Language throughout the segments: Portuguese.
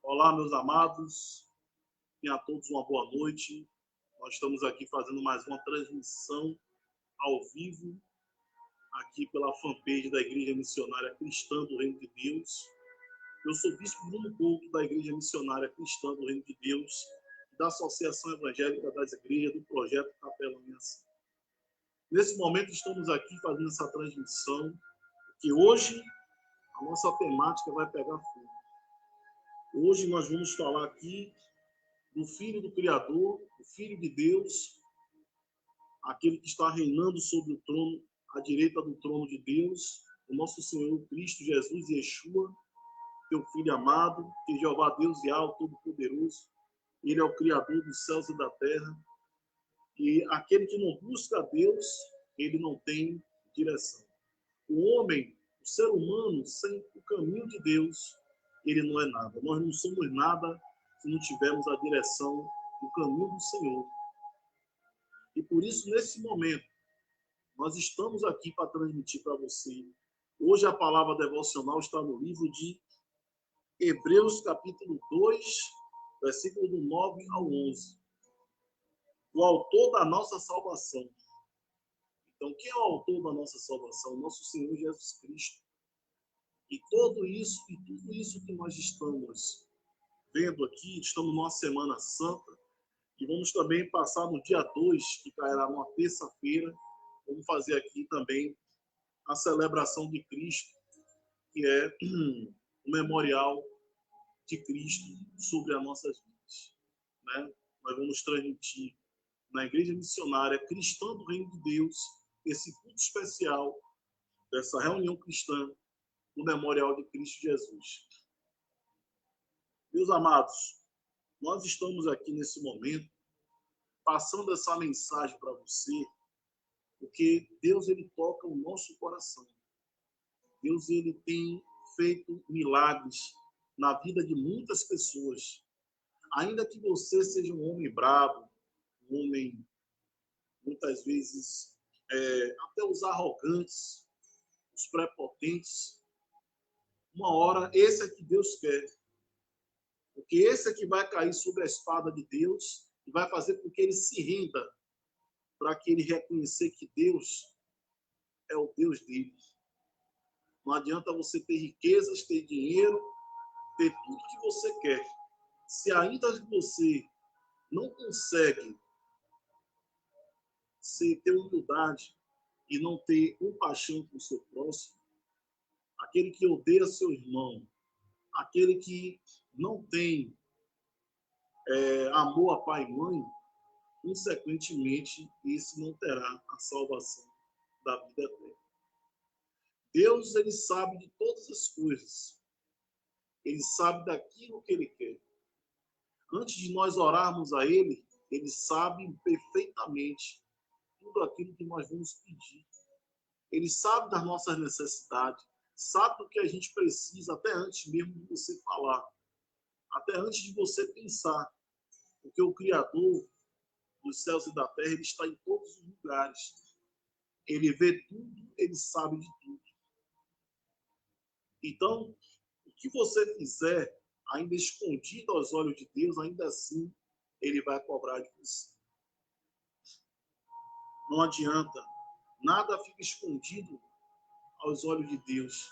Olá, meus amados, tenham a todos uma boa noite. Nós estamos aqui fazendo mais uma transmissão ao vivo, aqui pela fanpage da Igreja Missionária Cristã do Reino de Deus. Eu sou o Bispo Bruno Couto, da Igreja Missionária Cristã do Reino de Deus, da Associação Evangélica das Igrejas do Projeto Capelães. Nesse momento estamos aqui fazendo essa transmissão, que hoje a nossa temática vai pegar fogo. Hoje nós vamos falar aqui do Filho do Criador, o Filho de Deus, aquele que está reinando sobre o trono, à direita do trono de Deus, o nosso Senhor Cristo Jesus Yeshua, teu Filho amado, que Jeová Deus e Alto Todo-Poderoso, Ele é o Criador dos céus e da terra, e aquele que não busca a Deus, ele não tem direção. O homem, o ser humano, sem o caminho de Deus, ele não é nada. Nós não somos nada se não tivermos a direção do caminho do Senhor. E por isso, nesse momento, nós estamos aqui para transmitir para você. Hoje a palavra devocional está no livro de Hebreus, capítulo 2, versículo do 9 ao 11. O autor da nossa salvação. Então, quem é o autor da nossa salvação? Nosso Senhor Jesus Cristo. E tudo isso que nós estamos vendo aqui, estamos numa Semana Santa, e vamos também passar no dia 2, que cairá numa terça-feira, vamos fazer aqui também a celebração de Cristo, que é o memorial de Cristo sobre as nossas vidas. Né? Nós vamos transmitir na Igreja Missionária Cristã do Reino de Deus esse culto especial dessa reunião cristã no memorial de Cristo Jesus. Meus amados, nós estamos aqui nesse momento passando essa mensagem para você, porque Deus ele toca o nosso coração. Deus ele tem feito milagres na vida de muitas pessoas. Ainda que você seja um homem bravo, um homem muitas vezes até os arrogantes, os prepotentes, uma hora esse é que Deus quer. Porque esse é que vai cair sob a espada de Deus e vai fazer com que ele se renda, para que ele reconhecer que Deus é o Deus dele. Não adianta você ter riquezas, ter dinheiro, ter tudo que você quer. Se ainda você não consegue ter humildade e não ter compaixão com o seu próximo, aquele que odeia seu irmão, aquele que não tem amor a pai e mãe, consequentemente, esse não terá a salvação da vida eterna. Deus, ele sabe de todas as coisas. Ele sabe daquilo que ele quer. Antes de nós orarmos a ele, ele sabe perfeitamente tudo aquilo que nós vamos pedir. Ele sabe das nossas necessidades, sabe do que a gente precisa, até antes mesmo de você falar, até antes de você pensar. Porque o Criador dos céus e da terra, ele está em todos os lugares. Ele vê tudo, ele sabe de tudo. Então, o que você fizer, ainda escondido aos olhos de Deus, ainda assim, ele vai cobrar de você. Não adianta, nada fica escondido aos olhos de Deus,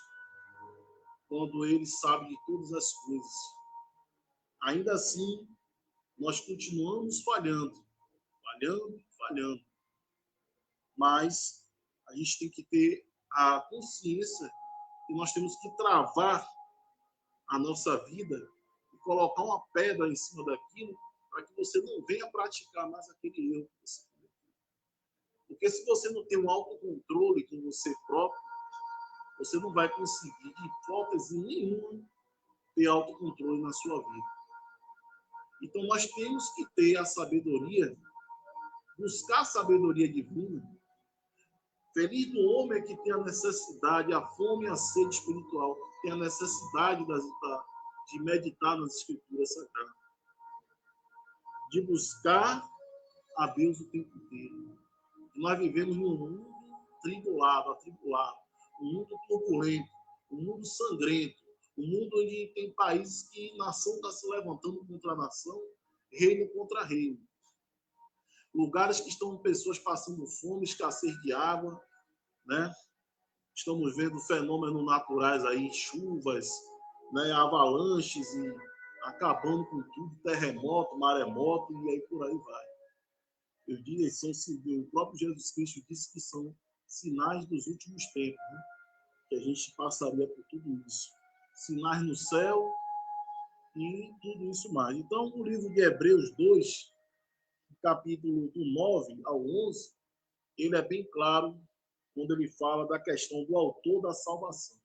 quando ele sabe de todas as coisas. Ainda assim, nós continuamos falhando. Mas a gente tem que ter a consciência que nós temos que travar a nossa vida e colocar uma pedra em cima daquilo para que você não venha praticar mais aquele erro que você cometeu. Porque se você não tem um autocontrole com você próprio, você não vai conseguir, de hipótese nenhuma, ter autocontrole na sua vida. Então nós temos que ter a sabedoria, buscar a sabedoria divina. Feliz do homem que tem a necessidade, a fome e a sede espiritual, tem a necessidade de meditar nas escrituras sagradas, de buscar a Deus o tempo inteiro. Nós vivemos num mundo atribulado, um mundo turbulento, um mundo sangrento, Um mundo onde tem países que nação está se levantando contra a nação, reino contra reino. Lugares que estão pessoas passando fome, escassez de água, né? Estamos vendo fenômenos naturais aí, chuvas, né? Avalanches e acabando com tudo, terremoto, maremoto e aí por aí vai. Eu diria, o próprio Jesus Cristo disse que são sinais dos últimos tempos, né? Que a gente passaria por tudo isso. Sinais no céu e tudo isso mais. Então, o livro de Hebreus 2, capítulo do 9 ao 11, ele é bem claro quando ele fala da questão do autor da salvação.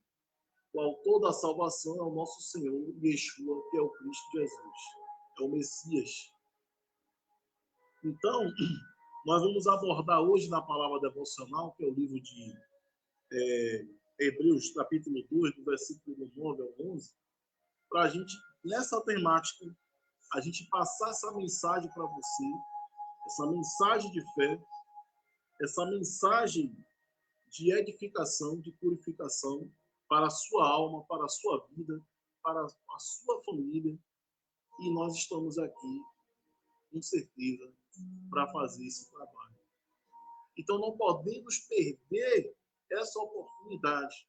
O autor da salvação é o nosso Senhor Yeshua, que é o Cristo Jesus, é o Messias. Então, nós vamos abordar hoje na palavra devocional, que é o livro de Hebreus, capítulo 2, do versículo 9 ao 11, para a gente, nessa temática, a gente passar essa mensagem para você, essa mensagem de fé, essa mensagem de edificação, de purificação para a sua alma, para a sua vida, para a sua família. E nós estamos aqui, com certeza, para fazer esse trabalho. Então, não podemos perder essa oportunidade.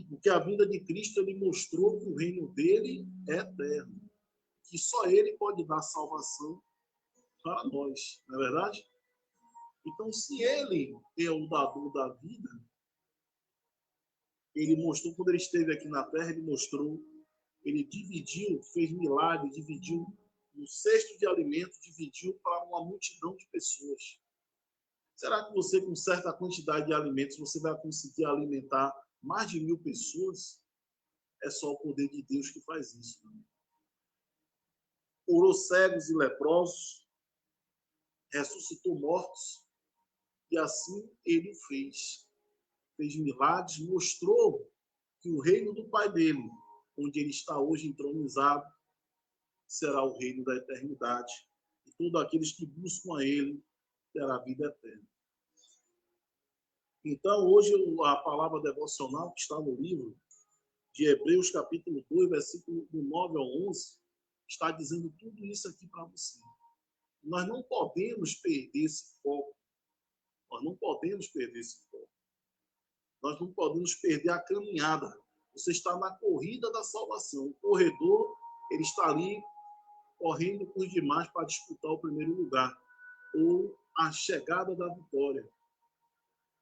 Porque a vinda de Cristo, ele mostrou que o reino dele é eterno. Que só ele pode dar salvação para nós, não é verdade? Então, se ele é o dador da vida, ele mostrou, quando ele esteve aqui na terra, ele mostrou, ele dividiu, fez milagre, dividiu um cesto de alimento, dividiu para uma multidão de pessoas. Será que você, com certa quantidade de alimentos, você vai conseguir alimentar mais de 1000 pessoas? É só o poder de Deus que faz isso. Curou cegos e leprosos, ressuscitou mortos, e assim ele o fez. Fez milagres, mostrou que o reino do Pai dele, onde ele está hoje entronizado, será o reino da eternidade. E todos aqueles que buscam a ele terá vida eterna. Então, hoje, a palavra devocional que está no livro de Hebreus, capítulo 2, versículo do 9 ao 11, está dizendo tudo isso aqui para você. Nós não podemos perder esse foco. Nós não podemos perder esse foco. Nós não podemos perder a caminhada. Você está na corrida da salvação. O corredor, ele está ali correndo com os demais para disputar o primeiro lugar ou a chegada da vitória.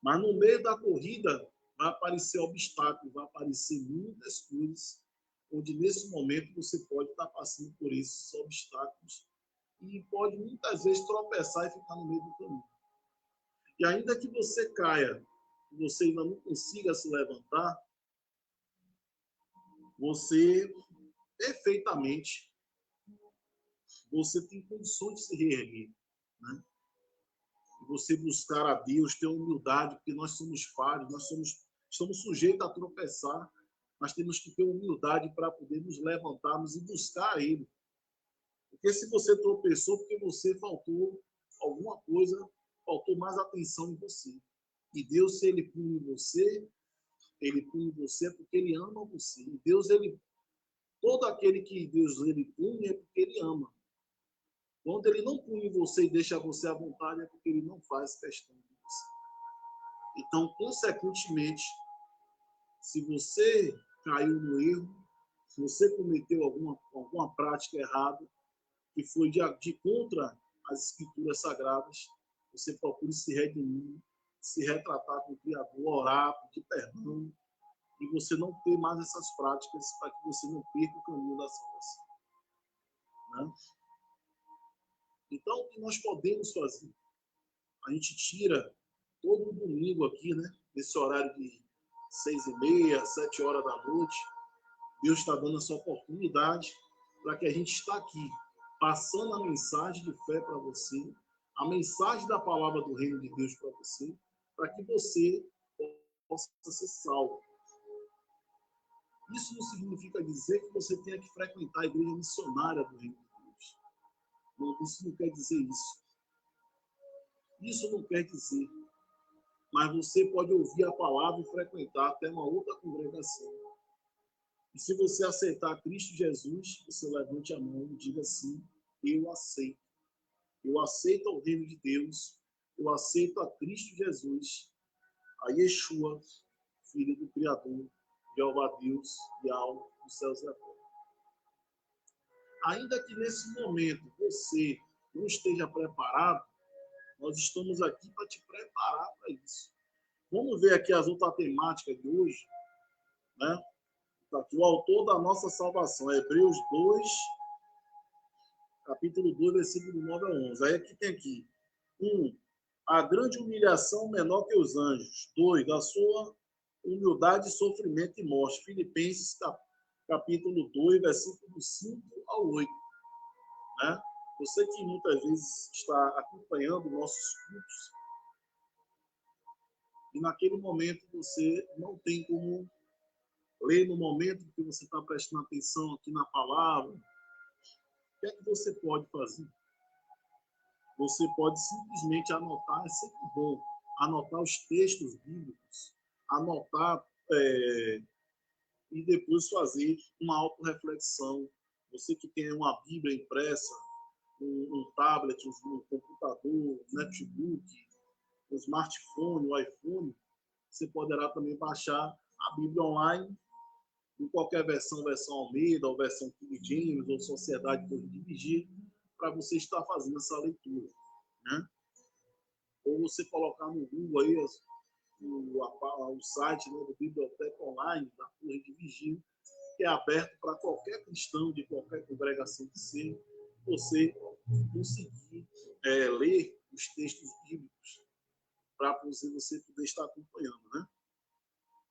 Mas no meio da corrida vai aparecer obstáculos, vai aparecer muitas coisas, onde nesse momento você pode estar passando por esses obstáculos e pode muitas vezes tropeçar e ficar no meio do caminho. E ainda que você caia, que você ainda não consiga se levantar, você perfeitamente você tem condições de se reerguer, né? Você buscar a Deus, ter humildade, porque nós somos falhos, estamos sujeitos a tropeçar, mas temos que ter humildade para poder nos levantarmos e buscar Ele. Porque se você tropeçou, porque você faltou alguma coisa, faltou mais atenção em você. E Deus, se Ele pune você, Ele pune você porque Ele ama você. E Deus, todo aquele que Deus Ele pune é porque Ele ama. Quando Ele não pune você e deixa você à vontade, é porque Ele não faz questão de você. Então, consequentemente, se você caiu no erro, se você cometeu alguma prática errada, que foi de contra as escrituras sagradas, você procure se redimir, se retratar com o Criador, orar, pedir perdão, e você não ter mais essas práticas para que você não perca o caminho da salvação. Né? Então, o que nós podemos fazer? A gente tira todo domingo aqui, né? Nesse horário de 6h30, 7 horas da noite, Deus está dando essa oportunidade para que a gente está aqui, passando a mensagem de fé para você, a mensagem da palavra do reino de Deus para você, para que você possa ser salvo. Isso não significa dizer que você tenha que frequentar a igreja missionária do reino de Deus. Não, isso não quer dizer isso. Isso não quer dizer. Mas você pode ouvir a palavra e frequentar até uma outra congregação. E se você aceitar Cristo Jesus, você levante a mão e diga assim: eu aceito. Eu aceito o reino de Deus, eu aceito a Cristo Jesus, a Yeshua, Filho do Criador, Jeová Deus, Yahweh dos céus e da terra. Ainda que nesse momento você não esteja preparado, nós estamos aqui para te preparar para isso. Vamos ver aqui as outras temáticas de hoje, né? O autor da nossa salvação, Hebreus 2, capítulo 2, versículo 9 a 11. Aí aqui tem aqui, 1. A grande humilhação menor que os anjos. 2. A sua humildade, sofrimento e morte. Filipenses, capítulo 2, versículo 5 ao 8. Né? Você que muitas vezes está acompanhando nossos cultos, e naquele momento você não tem como ler no momento que você está prestando atenção aqui na palavra, o que é que você pode fazer? Você pode simplesmente anotar, é sempre bom, anotar os textos bíblicos, anotar e depois fazer uma autorreflexão. Você que tem uma Bíblia impressa, um tablet, um computador, um notebook, um smartphone, um iPhone, você poderá também baixar a Bíblia online em qualquer versão Almeida, ou versão King James, ou Sociedade Torre de Vigia, para você estar fazendo essa leitura, né? Ou você colocar no Google aí o site, né, do Biblioteca Online da Torre de Vigia, que é aberto para qualquer cristão de qualquer congregação que seja, você conseguir ler os textos bíblicos para você poder estar acompanhando, né?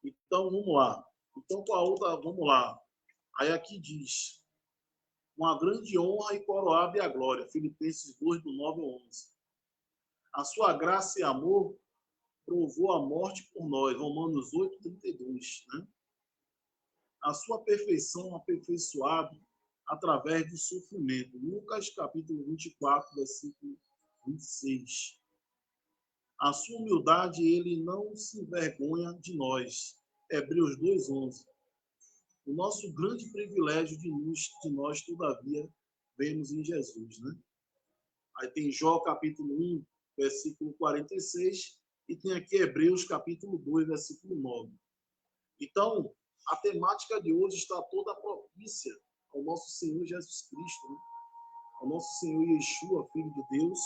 Então, vamos lá. Então, com a outra, vamos lá. Aí aqui diz, uma grande honra e coroada a glória, Filipenses 2, do 9 ao 11. A sua graça e amor provou a morte por nós, Romanos 8, 32, né? A sua perfeição aperfeiçoada através do sofrimento, Lucas capítulo 24, versículo 26. A sua humildade, ele não se envergonha de nós, Hebreus 2, 11. O nosso grande privilégio de nós, todavia, vemos em Jesus, né? Aí tem Jó, capítulo 1, versículo 46, e tem aqui Hebreus, capítulo 2, versículo 9. Então, a temática de hoje está toda propícia ao nosso Senhor Jesus Cristo, né? Ao nosso Senhor Yeshua, Filho de Deus,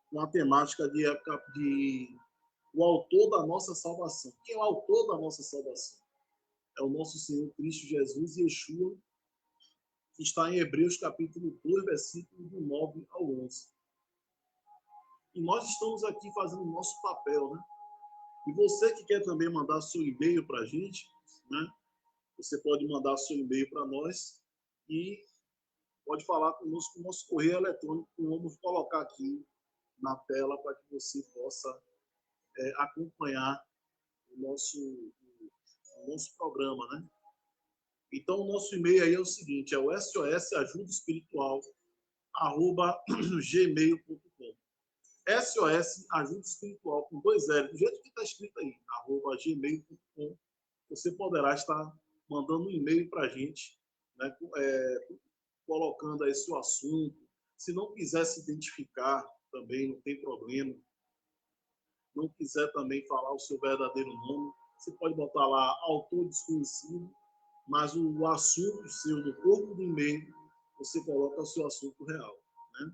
com a temática de o autor da nossa salvação. Quem é o autor da nossa salvação? É o nosso Senhor Cristo Jesus, Yeshua, que está em Hebreus capítulo 2, versículo do 9 ao 11. E nós estamos aqui fazendo o nosso papel, né? E você que quer também mandar seu e-mail para a gente, né? Você pode mandar seu e-mail para nós e pode falar conosco no nosso correio eletrônico, que vamos colocar aqui na tela para que você possa acompanhar o nosso programa, né? Então, o nosso e-mail aí é o seguinte, é o sosajudaespiritual@gmail.com. SOS Ajuda Espiritual com 2 L, do jeito que está escrito aí, @gmail.com. Você poderá estar mandando um e-mail para a gente, né, colocando aí seu assunto. Se não quiser se identificar, também não tem problema. Não quiser também falar o seu verdadeiro nome, você pode botar lá autor desconhecido, mas o assunto seu, do corpo do e-mail, você coloca o seu assunto real, né?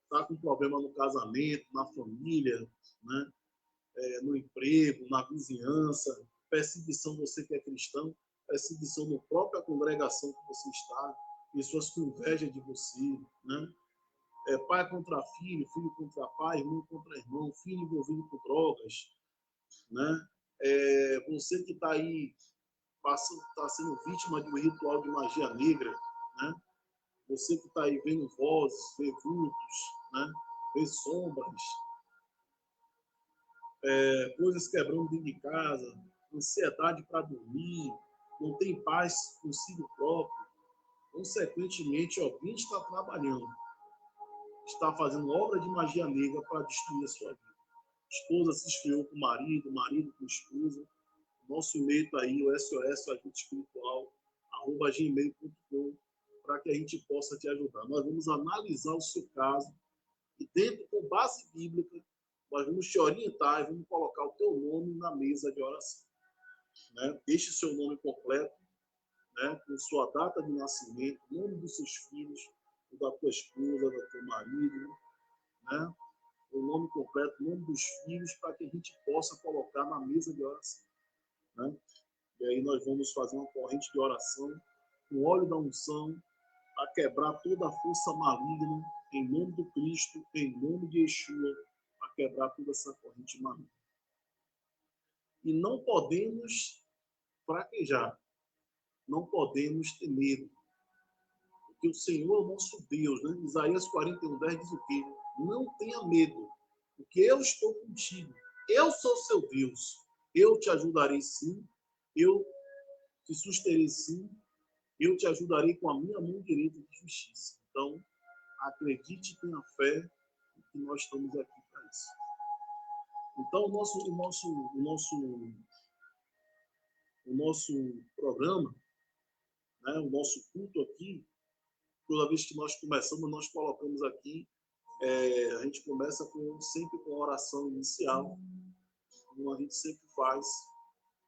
Está com problema no casamento, na família, né? No emprego, na vizinhança, perseguição, você que é cristão, perseguição na própria congregação que você está, pessoas com inveja de você, né? Pai contra filho, filho contra pai, irmão contra irmão, filho envolvido com drogas, né? Você que está aí está sendo vítima de um ritual de magia negra, né? Você que está aí vendo vozes, vê vultos, né? Vê sombras, coisas quebrando dentro de casa, ansiedade para dormir, não tem paz consigo próprio. Consequentemente, alguém está trabalhando, está fazendo obra de magia negra para destruir a sua vida. Esposa se esfriou com o marido com a esposa. Nosso e-mail está aí, o SOS Ajuda Espiritual, gmail.com, para que a gente possa te ajudar. Nós vamos analisar o seu caso e, dentro com base bíblica, nós vamos te orientar e vamos colocar o teu nome na mesa de oração. Né? Deixe seu nome completo, né? Com sua data de nascimento, nome dos seus filhos, o da tua esposa, do teu marido, né? O nome completo, o nome dos filhos, para que a gente possa colocar na mesa de oração. Né? E aí nós vamos fazer uma corrente de oração com óleo da unção para quebrar toda a força maligna em nome do Cristo, em nome de Yeshua, para quebrar toda essa corrente maligna. E não podemos fraquejar, não podemos ter medo, porque o Senhor é nosso Deus, né? Isaías 41:10 diz o quê? Não tenha medo, porque eu estou contigo, eu sou seu Deus, eu te ajudarei sim, eu te susterei sim, eu te ajudarei com a minha mão direita de justiça. Então, acredite e tenha fé que nós estamos aqui para isso. Então, o nosso programa, né, o nosso culto aqui, toda vez que nós começamos, nós colocamos aqui, a gente começa sempre com a oração inicial, como a gente sempre faz,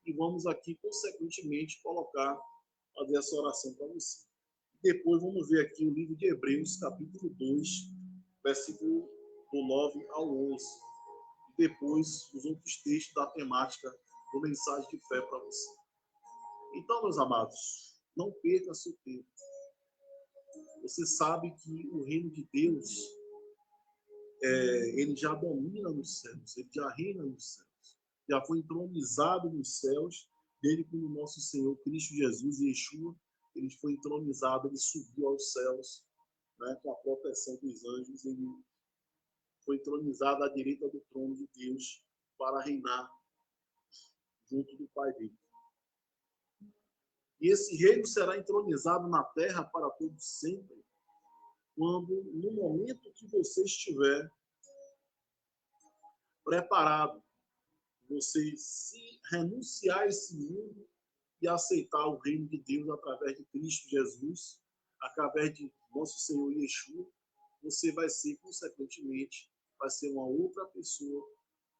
e vamos aqui, consequentemente, fazer essa oração para você. Depois vamos ver aqui o livro de Hebreus, capítulo 2, versículo do 9 ao 11. E depois os outros textos da temática do Mensagem de Fé para você. Então, meus amados, não perca seu tempo. Você sabe que o reino de Deus, ele já domina nos céus, ele já reina nos céus. Já foi entronizado nos céus, desde que o nosso Senhor Cristo Jesus, Yeshua, ele foi entronizado, ele subiu aos céus, né, com a proteção dos anjos, ele foi entronizado à direita do trono de Deus para reinar junto do Pai dele. E esse reino será entronizado na terra para todos sempre, quando, no momento que você estiver preparado, você se renunciar a esse mundo e aceitar o reino de Deus através de Cristo Jesus, através de nosso Senhor Yeshua, você vai ser, consequentemente, vai ser uma outra pessoa.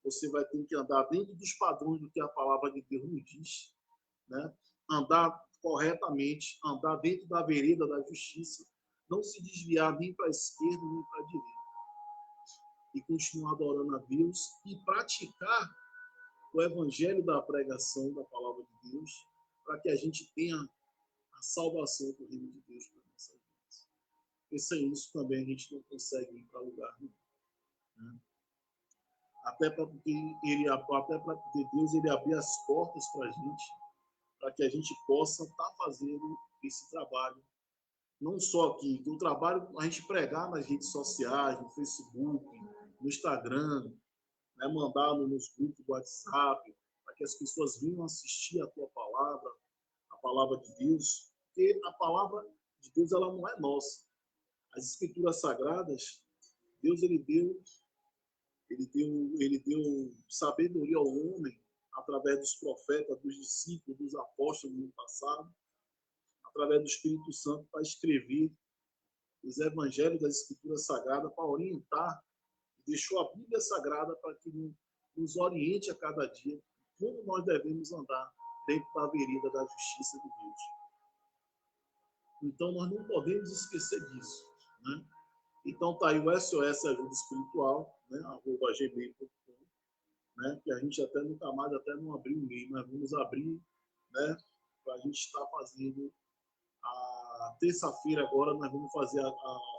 Você vai ter que andar dentro dos padrões do que a palavra de Deus nos diz, né? Andar corretamente, andar dentro da vereda da justiça, não se desviar nem para a esquerda nem para a direita. E continuar adorando a Deus e praticar o evangelho da pregação da palavra de Deus, para que a gente tenha a salvação do reino de Deus para nossas vidas. Porque sem isso também a gente não consegue ir para lugar nenhum. Né? Até porque Deus ele abrir as portas para a gente, para que a gente possa estar fazendo esse trabalho. Não só aqui, que o trabalho a gente pregar nas redes sociais, no Facebook, no Instagram, né, mandar nos grupos do WhatsApp, para que as pessoas venham assistir a tua palavra, a palavra de Deus, porque a palavra de Deus ela não é nossa. As escrituras sagradas, Deus ele deu sabedoria ao homem através dos profetas, dos discípulos, dos apóstolos no passado, através do Espírito Santo para escrever os evangelhos das escrituras sagradas, para orientar, deixou a Bíblia Sagrada para que nos oriente a cada dia como nós devemos andar dentro da vereda da justiça de Deus. Então, nós não podemos esquecer disso. Né? Então, está aí o SOS Ajuda Espiritual, né? @gmail.com, né? Que a gente até nunca mais, até não abriu o e-mail, mas vamos abrir, né? Para a gente estar fazendo a terça-feira agora, nós vamos fazer a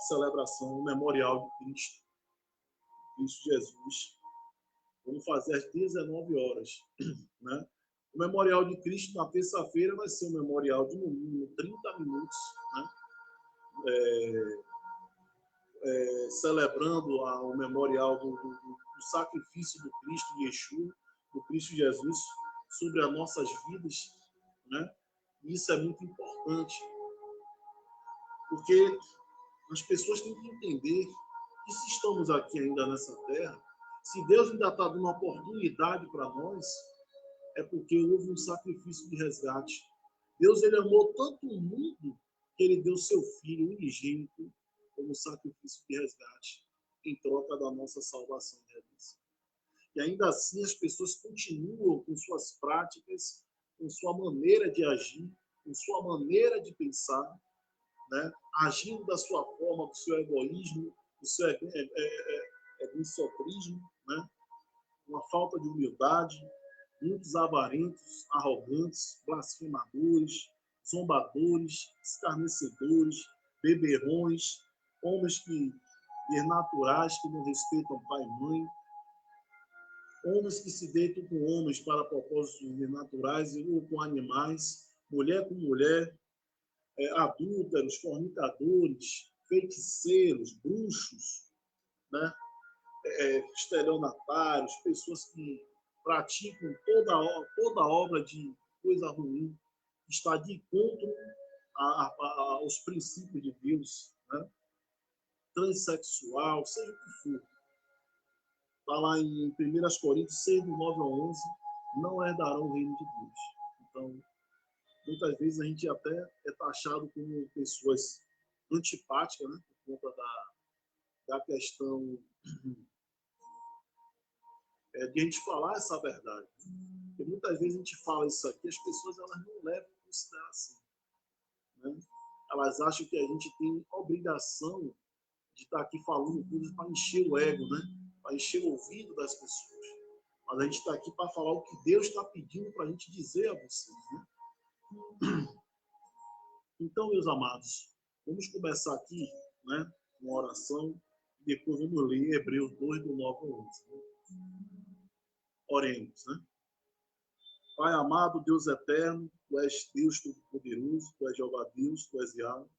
celebração, o memorial de Cristo Jesus. Vamos fazer às 19 horas. Né? O memorial de Cristo na terça-feira vai ser um memorial de no mínimo 30 minutos, né? Celebrando o memorial do sacrifício do Cristo de Yeshua, do Cristo Jesus, sobre as nossas vidas. Né? E isso é muito importante, porque as pessoas têm que entender que se estamos aqui ainda nessa terra, se Deus ainda está dando uma oportunidade para nós, é porque houve um sacrifício de resgate. Deus, ele amou tanto o mundo que ele deu seu Filho unigênito como sacrifício de resgate em troca da nossa salvação e redenção. E ainda assim as pessoas continuam com suas práticas, com sua maneira de agir, com sua maneira de pensar, né? Agindo da sua forma, do seu egoísmo, do seu egocentrismo, né? Uma falta de humildade, muitos avarentos, arrogantes, blasfemadores, zombadores, escarnecedores, beberrões, homens desnaturais que não respeitam pai e mãe, homens que se deitam com homens para propósitos desnaturais ou com animais, mulher com mulher, adúlteros, fornicadores, feiticeiros, bruxos, né? Estelionatários, pessoas que praticam toda obra de coisa ruim, que está de encontro aos princípios de Deus, né? Transsexual, seja o que for. Está lá em 1 Coríntios 6, do 9 ao 11, não herdarão o reino de Deus. Então, muitas vezes a gente até é taxado como pessoas antipáticas, né? Por conta da questão de a gente falar essa verdade. Porque muitas vezes a gente fala isso aqui, as pessoas elas não levam em consideração, né? Elas acham que a gente tem obrigação de estar aqui falando coisas para encher o ego, né? Para encher o ouvido das pessoas. Mas a gente está aqui para falar o que Deus está pedindo para a gente dizer a vocês, né? Então, meus amados, vamos começar aqui, né? Uma oração, e depois vamos ler Hebreus 2, do 9 ao 11. Né? Oremos, né? Pai amado, Deus eterno, Tu és Deus Todo-Poderoso, Tu és Jeová Deus, Tu és Yahweh,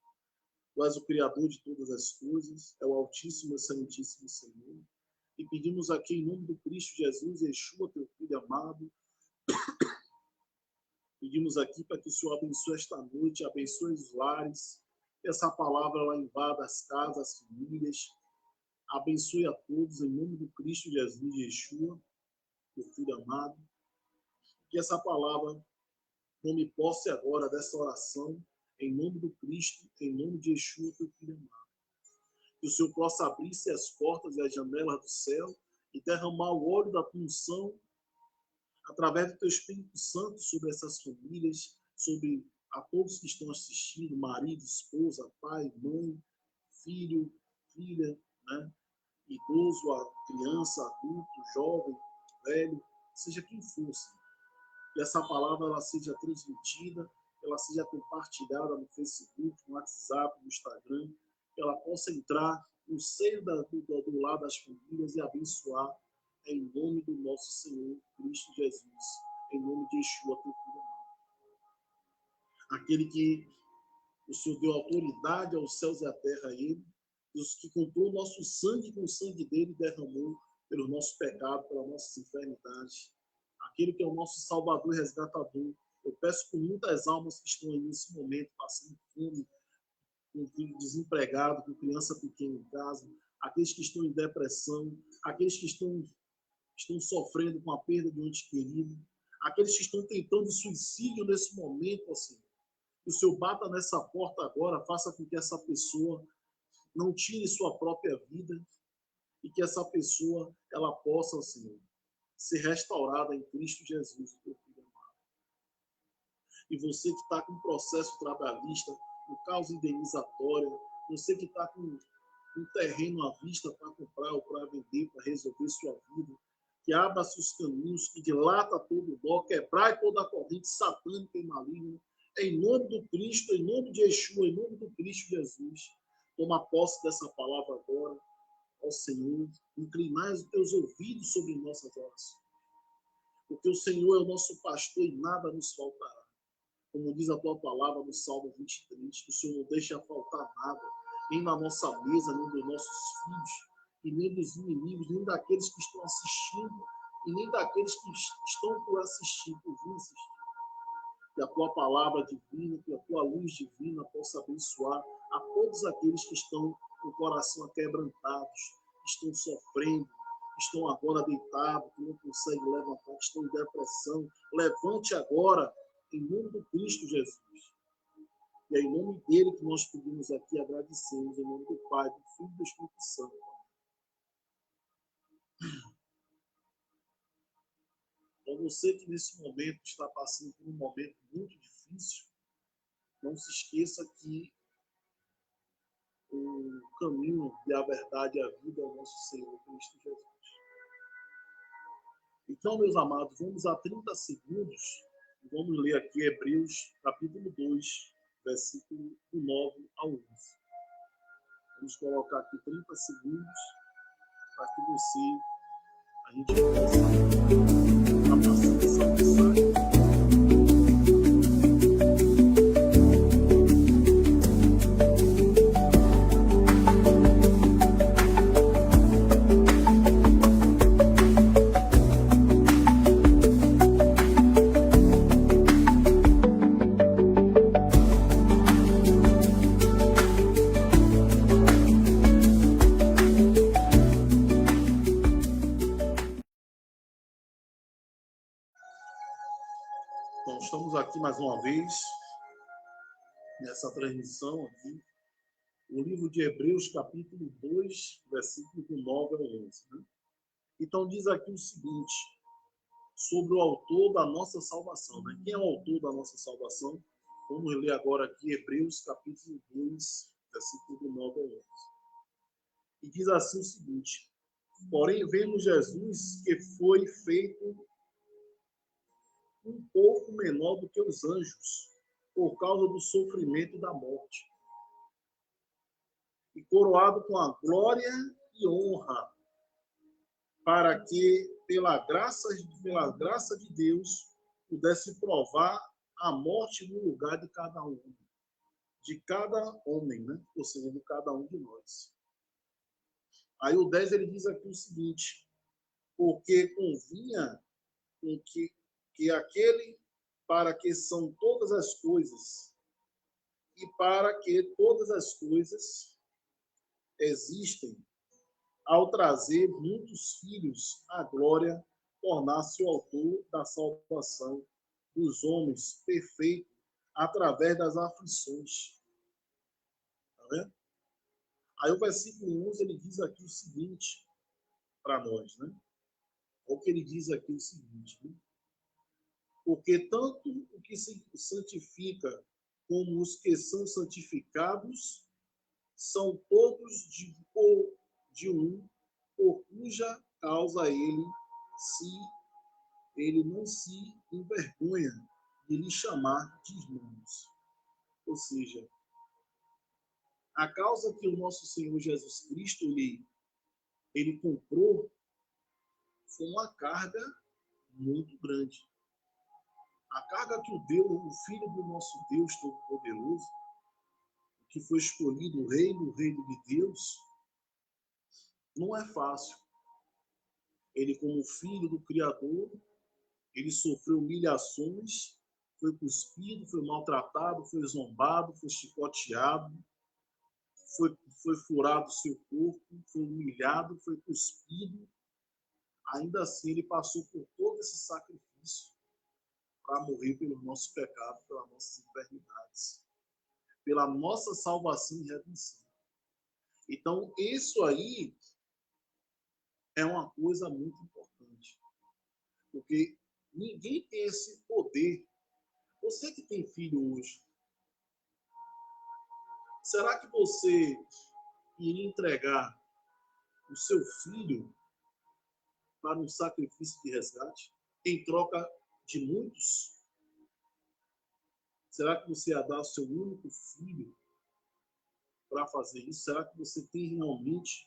Tu és o Criador de todas as coisas, é o Altíssimo e Santíssimo Senhor. E pedimos aqui em nome do Cristo Jesus, Yeshua, Teu Filho amado, pedimos aqui para que o Senhor abençoe esta noite, abençoe os lares, que essa palavra ela invada as casas, as famílias, abençoe a todos em nome do Cristo Jesus, Yeshua, Teu Filho amado, que essa palavra tome posse agora dessa oração, em nome do Cristo, em nome de Yeshua, Teu Filho amado. Que o Senhor possa abrir-se as portas e as janelas do céu e derramar o óleo da unção através do Teu Espírito Santo sobre essas famílias, sobre a todos que estão assistindo, marido, esposa, pai, mãe, filho, filha, né? Idoso, a criança, adulto, jovem, velho, seja quem fosse. Que essa palavra ela seja transmitida, ela seja compartilhada no Facebook, no WhatsApp, no Instagram, que ela possa entrar no seio do lado das famílias e abençoar em nome do nosso Senhor Cristo Jesus, em nome de Yeshua, Teu Filho. Aquele que o Senhor deu autoridade aos céus e à terra a Ele, Deus que comprou o nosso sangue com o sangue dele derramou pelo nosso pecado, pelas nossas enfermidades. Aquele que é o nosso Salvador e Resgatador. Eu peço por muitas almas que estão aí nesse momento, passando fome, com filho desempregado, com criança pequena em casa, aqueles que estão em depressão, aqueles que estão sofrendo com a perda de um ente querido, aqueles que estão tentando suicídio nesse momento, assim. Que o Senhor bata nessa porta agora, faça com que essa pessoa não tire sua própria vida e que essa pessoa ela possa, Senhor, ser restaurada em Cristo Jesus, Teu Filho amado. E você que está com processo trabalhista, com causa indenizatória, você que está com um terreno à vista para comprar ou para vender, para resolver sua vida, que abra seus caminhos, que dilata todo o dó, quebrai toda a corrente satânica e maligna, em nome do Cristo, em nome de Yeshua, em nome do Cristo Jesus. Toma posse dessa palavra agora, ó Senhor, inclinai os teus ouvidos sobre nossas orações. Porque o Senhor é o nosso pastor e nada nos faltará. Como diz a tua palavra no Salmo 23, que o Senhor não deixa faltar nada, nem na nossa mesa, nem dos nossos filhos, e nem dos inimigos, nem daqueles que estão assistindo, e nem daqueles que estão por assistir, por vir assistir. Que a tua palavra divina, que a tua luz divina possa abençoar a todos aqueles que estão com o coração aquebrantados, que estão sofrendo, que estão agora deitados, que não conseguem levantar, que estão em depressão. Levante agora, em nome do Cristo Jesus. E é em nome dele que nós pedimos aqui, agradecemos, em nome do Pai, do Filho e do Espírito Santo. Para você que nesse momento está passando por um momento muito difícil, não se esqueça que o caminho e a verdade e a vida é o nosso Senhor Cristo Jesus. Então, meus amados, vamos a 30 segundos e vamos ler aqui Hebreus, capítulo 2, versículo 9 ao 11. Vamos colocar aqui 30 segundos para que a gente possa passar essa mensagem. Então, estamos aqui mais uma vez, nessa transmissão aqui, o livro de Hebreus, capítulo 2, versículo do 9 ao 11. Né? Então, diz aqui o seguinte, sobre o autor da nossa salvação. Né? Quem é o autor da nossa salvação? Vamos ler agora aqui Hebreus, capítulo 2, versículo do 9 ao 11. E diz assim o seguinte, porém, vemos Jesus que foi feito um pouco menor do que os anjos, por causa do sofrimento da morte, e coroado com a glória e honra, para que, pela graça de Deus, pudesse provar a morte no lugar de cada homem, né? Ou seja, de cada um de nós. Aí o 10 ele diz aqui o seguinte, porque convinha que aquele para que são todas as coisas e para que todas as coisas existem, ao trazer muitos filhos à glória, tornar-se o autor da salvação dos homens perfeito através das aflições. Tá vendo? Aí o versículo 11 ele diz aqui o seguinte para nós, né? O que ele diz aqui é o seguinte, né? Porque tanto o que se santifica como os que são santificados são todos de um, por cuja causa ele não se envergonha de lhe chamar de irmãos. Ou seja, a causa que o nosso Senhor Jesus Cristo ele comprou foi uma carga muito grande. A carga que o Filho do nosso Deus Todo-Poderoso, que foi escolhido o reino de Deus, não é fácil. Ele, como filho do Criador, ele sofreu humilhações, foi cuspido, foi maltratado, foi zombado, foi chicoteado, foi furado seu corpo, foi humilhado, foi cuspido. Ainda assim, ele passou por todo esse sacrifício para morrer pelo nosso pecado, pelas nossas enfermidades, pela nossa salvação e redenção. Então, isso aí é uma coisa muito importante, porque ninguém tem esse poder. Você que tem filho hoje, será que você iria entregar o seu filho para um sacrifício de resgate em troca de muitos? Será que você ia dar o seu único filho para fazer isso? Será que você tem realmente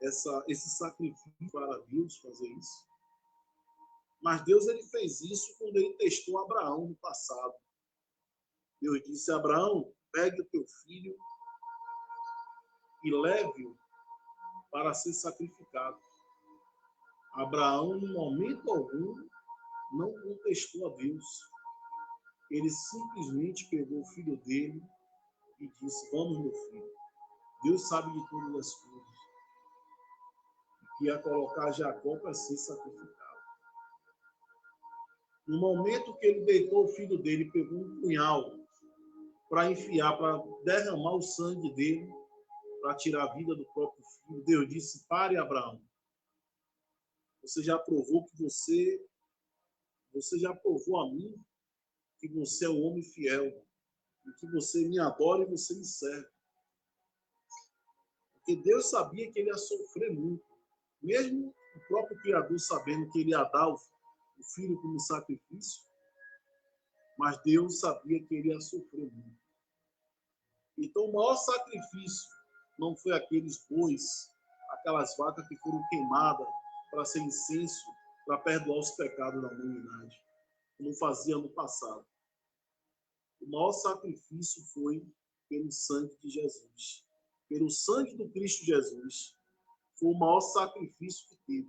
esse sacrifício para Deus fazer isso? Mas Deus ele fez isso quando ele testou Abraão no passado. Deus disse a Abraão, pegue o teu filho e leve-o para ser sacrificado. Abraão, em momento algum, não contestou a Deus. Ele simplesmente pegou o filho dele e disse, vamos, meu filho. Deus sabe de todas as coisas. Que ia colocar Jacó para ser sacrificado. No momento que ele deitou o filho dele, pegou um punhal para enfiar, para derramar o sangue dele, para tirar a vida do próprio filho, Deus disse: pare, Abraão. Você já provou que você já provou a mim que você é um homem fiel, e que você me adora e você me serve. Porque Deus sabia que ele ia sofrer muito. Mesmo o próprio Criador sabendo que ele ia dar o filho como sacrifício, mas Deus sabia que ele ia sofrer muito. Então, o maior sacrifício não foi aqueles bois, aquelas vacas que foram queimadas para ser incenso, para perdoar os pecados da humanidade, como fazia no passado. O maior sacrifício foi pelo sangue de Jesus. Pelo sangue do Cristo Jesus, foi o maior sacrifício que teve.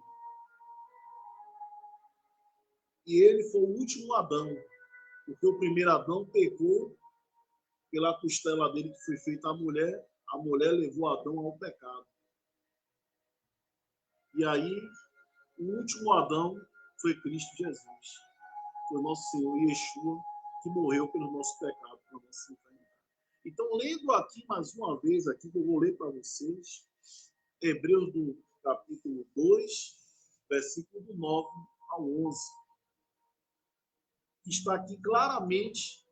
E ele foi o último Adão, porque o primeiro Adão pecou pela costela dele que foi feita a mulher levou Adão ao pecado. E aí, o último Adão foi Cristo Jesus. Foi nosso Senhor Yeshua, que morreu pelo nosso pecado, pela nossa enfermidade. Então, lendo aqui mais uma vez, aqui que eu vou ler para vocês, Hebreus do capítulo 2, versículo do 9 ao 11. Está aqui claramente,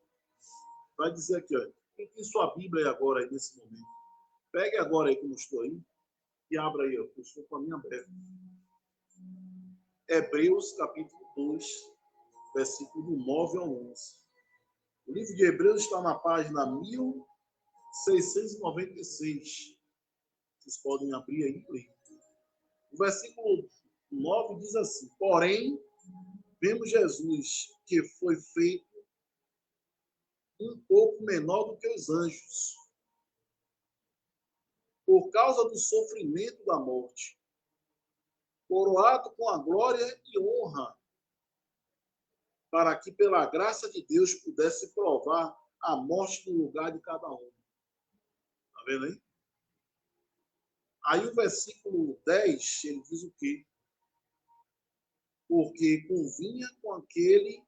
vai dizer aqui, ó, quem tem sua Bíblia aí agora, aí, nesse momento? Pegue agora aí que eu estou aí e abra aí, ó, eu estou com a minha aberta. Hebreus capítulo 2, versículo do 9 ao 11. O livro de Hebreus está na página 1696. Vocês podem abrir aí e ler. O versículo 9 diz assim: porém, vemos Jesus, que foi feito um pouco menor do que os anjos, por causa do sofrimento da morte, coroado com a glória e honra, para que pela graça de Deus pudesse provar a morte no lugar de cada um. Está vendo aí? Aí o versículo 10, ele diz o quê? Porque convinha com aquele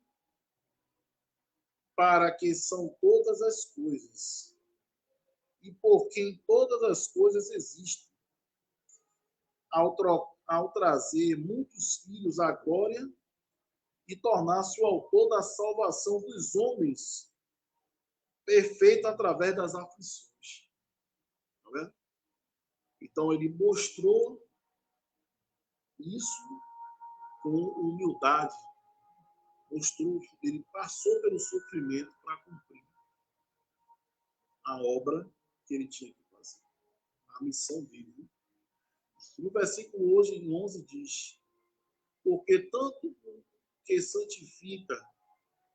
para que são todas as coisas, e por quem todas as coisas existem, ao trazer muitos filhos à glória e tornar-se o autor da salvação dos homens, perfeito através das aflições. Tá vendo? Então ele mostrou isso com humildade, mostrou, ele passou pelo sofrimento para cumprir a obra que ele tinha que fazer, a missão dele. Né? No versículo hoje, em 11, diz: porque tanto que santifica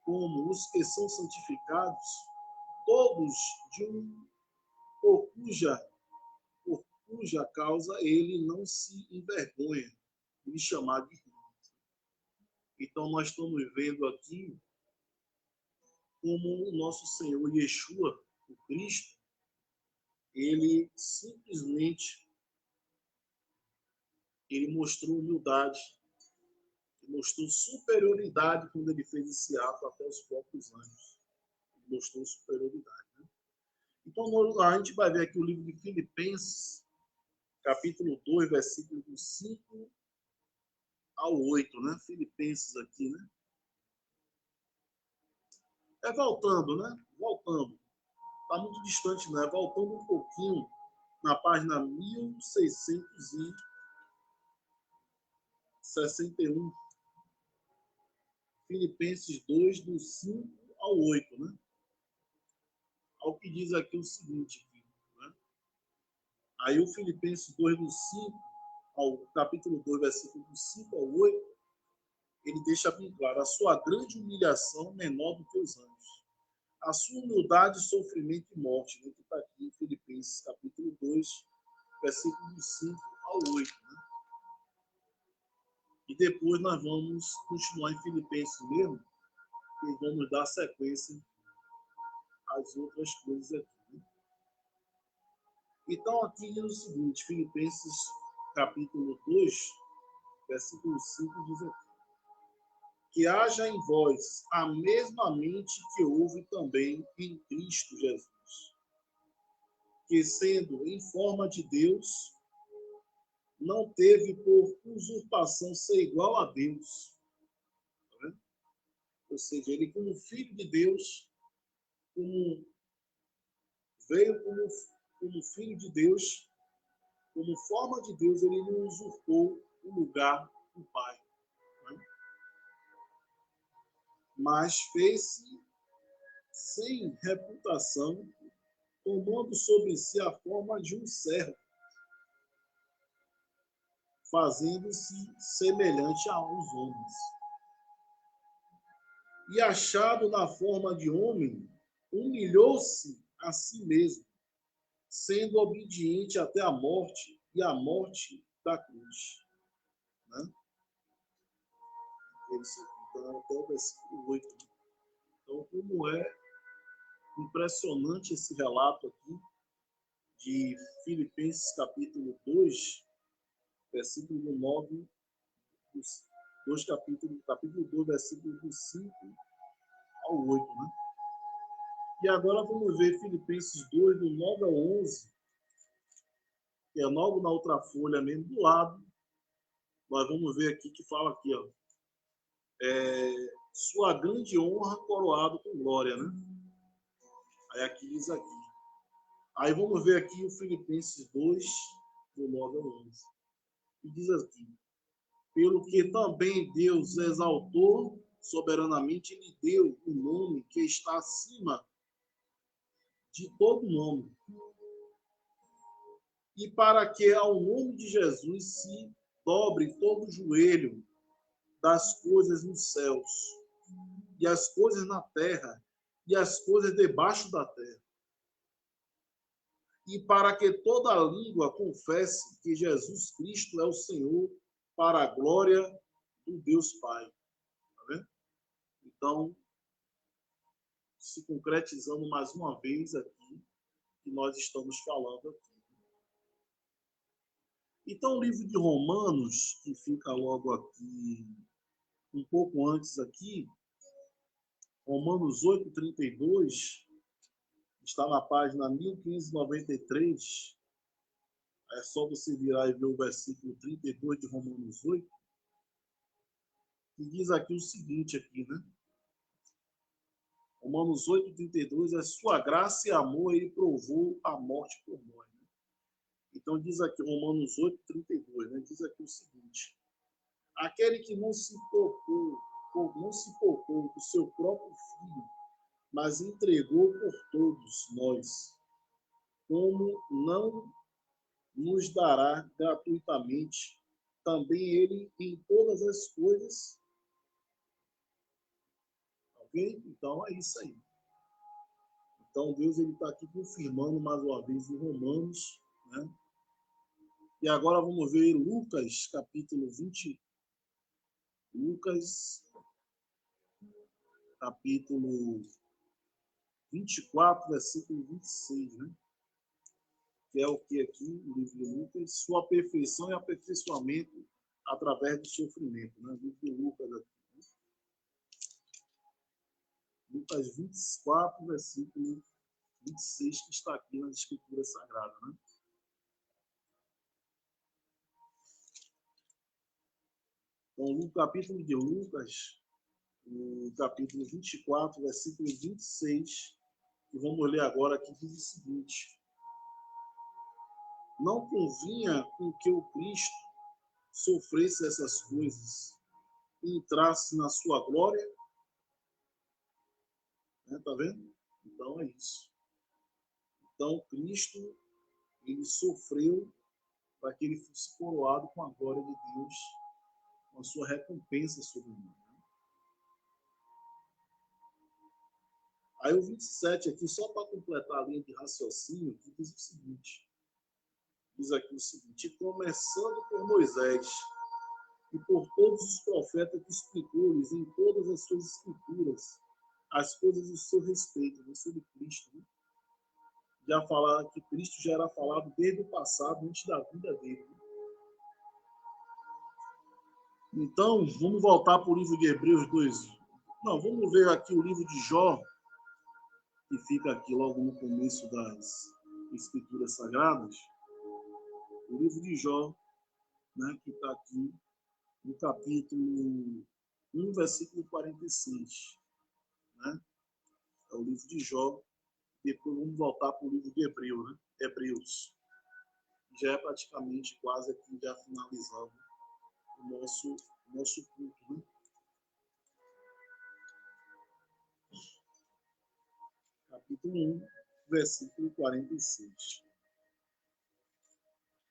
como os que são santificados, todos de por cuja causa ele não se envergonha de chamar de irmão. Então nós estamos vendo aqui como o nosso Senhor Yeshua, o Cristo, ele simplesmente ele mostrou humildade, ele mostrou superioridade quando ele fez esse ato até os próprios anjos. Ele mostrou superioridade. Né? Então a gente vai ver aqui o livro de Filipenses, capítulo 2, versículo 5 ao 8, né? Filipenses aqui, né? Voltando, né? Voltando. Está muito distante, né? Voltando um pouquinho na página 1661. Filipenses 2, do 5 ao 8, né? Ao que diz aqui o seguinte, né? Aí o Filipenses 2, do 5 ao capítulo 2, versículo do 5 ao 8, ele deixa bem claro: a sua grande humilhação menor do que os anjos. A sua humildade, sofrimento e morte, né, que está aqui em Filipenses, capítulo 2, versículo do 5 ao 8. Né? E depois nós vamos continuar em Filipenses mesmo, e vamos dar sequência às outras coisas aqui. Né? Então, aqui diz o seguinte, Filipenses, capítulo 2, versículo 5, diz aqui: que haja em vós a mesma mente que houve também em Cristo Jesus, que, sendo em forma de Deus, não teve por usurpação ser igual a Deus. Tá vendo? Ou seja, ele, como filho de Deus, veio como filho de Deus, como forma de Deus, ele não usurpou o lugar do Pai. Né? Mas fez-se sem reputação, tomando sobre si a forma de um servo, fazendo-se semelhante aos homens. E achado na forma de homem, humilhou-se a si mesmo, sendo obediente até a morte e a morte da cruz. Né? Então, até o versículo 8. Então, como é impressionante esse relato aqui de Filipenses capítulo 2, versículo 9, 2 capítulo 2, versículo do 5 ao 8, né? E agora vamos ver Filipenses 2, do 9 ao 11, que é logo na outra folha mesmo, do lado. Nós vamos ver aqui que fala aqui, ó. Sua grande honra coroado com glória, né? Aí aqui diz aqui. Aí vamos ver aqui o Filipenses 2, do 9 ao 11. E diz aqui: pelo que também Deus exaltou soberanamente, lhe deu o nome que está acima de todo nome. E para que ao nome de Jesus se dobre todo o joelho das coisas nos céus, e as coisas na terra, e as coisas debaixo da terra. E para que toda língua confesse que Jesus Cristo é o Senhor, para a glória do Deus Pai. Tá vendo? Então, se concretizando mais uma vez aqui, que nós estamos falando aqui. Então, o livro de Romanos, que fica logo aqui, um pouco antes aqui, Romanos 8:32, está na página 1593. É só você virar e ver o versículo 32 de Romanos 8, que diz aqui o seguinte aqui, né? Romanos 8:32, a sua graça e amor ele provou a morte por nós. Né? Então diz aqui, Romanos 8:32, né? Diz aqui o seguinte: aquele que não se poupou do seu próprio filho, mas entregou por todos nós, como não nos dará gratuitamente também ele em todas as coisas? Ok? Então é isso aí. Então Deus ele está aqui confirmando mais uma vez em Romanos, né? E agora vamos ver Lucas capítulo 20, Lucas capítulo 24, versículo 26, né? Que é o que aqui, o livro de Lucas, sua perfeição e aperfeiçoamento através do sofrimento, né? O livro de Lucas aqui. Né? Lucas 24, versículo 26, que está aqui nas Escrituras Sagradas, né? Então, no capítulo de Lucas, no capítulo 24, versículo 26, que vamos ler agora, que diz o seguinte: não convinha com que o Cristo sofresse essas coisas e entrasse na sua glória? Né? Tá vendo? Então é isso. Então Cristo, ele sofreu para que ele fosse coroado com a glória de Deus, com a sua recompensa sobre nós. Aí o 27 aqui, só para completar a linha de raciocínio, que diz o seguinte: diz aqui o seguinte: começando por Moisés e por todos os profetas que explicou-lhes em todas as suas escrituras as coisas do seu respeito, né, sobre Cristo. Né? Já falaram que Cristo já era falado desde o passado, antes da vida dele. Né? Então, vamos voltar para o livro de Hebreus 2. Não, vamos ver aqui o livro de Jó, que fica aqui logo no começo das Escrituras Sagradas. O livro de Jó, né, que está aqui no capítulo 1, versículo 46. Né? É o livro de Jó. Depois vamos voltar para o livro de Hebreus. Já é praticamente quase aqui já finalizando o nosso culto. Né? Capítulo 1, versículo 46.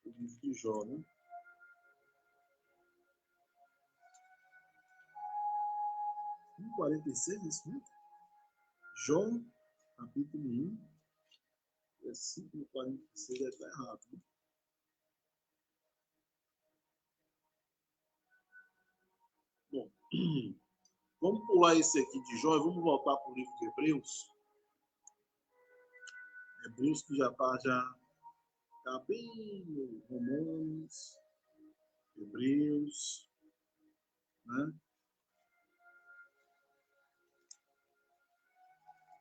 O livro de Jó, né? Um 46, isso mesmo? Jó, capítulo 1, versículo 46, deve estar errado. Né? Bom, vamos pular esse aqui de Jó e vamos voltar para o livro de Hebreus. Hebreus que já está bem Romanos, Hebreus, né?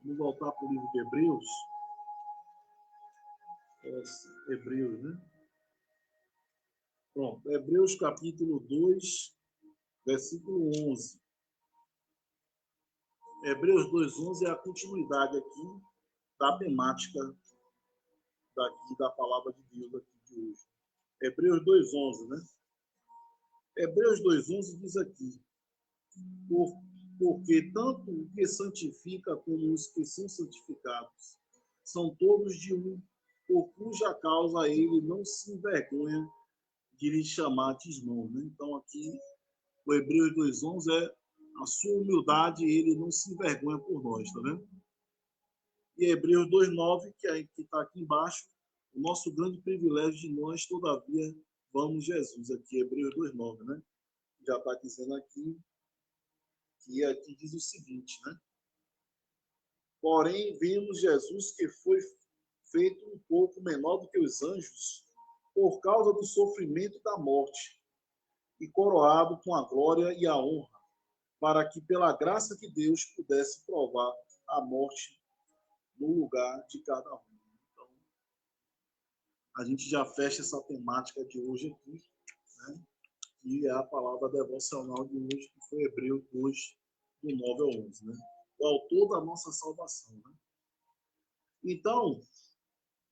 Vamos voltar para o livro de Hebreus. Hebreus, né? Pronto, Hebreus capítulo 2, versículo 11. Hebreus 2:11 é a continuidade aqui da temática daqui da palavra de Deus aqui de hoje. Hebreus 2:11, né? Hebreus 2:11 diz aqui: porque tanto o que santifica como os que são santificados são todos de um, por cuja causa ele não se envergonha de lhe chamar de irmão. Né? Então aqui o Hebreus 2:11 é a sua humildade, ele não se envergonha por nós, tá vendo? E Hebreus 2:9, que está aqui embaixo, o nosso grande privilégio de nós, todavia, vamos Jesus, aqui, Hebreus 2:9, né? Já está dizendo aqui, que aqui diz o seguinte, né? Porém, vimos Jesus que foi feito um pouco menor do que os anjos, por causa do sofrimento da morte, e coroado com a glória e a honra, para que, pela graça de Deus, pudesse provar a morte no lugar de cada um. Então, a gente já fecha essa temática de hoje aqui, né? Que é a palavra devocional de hoje, que foi Hebreus 2, do 9 ao 11, né? O autor da nossa salvação, né? Então,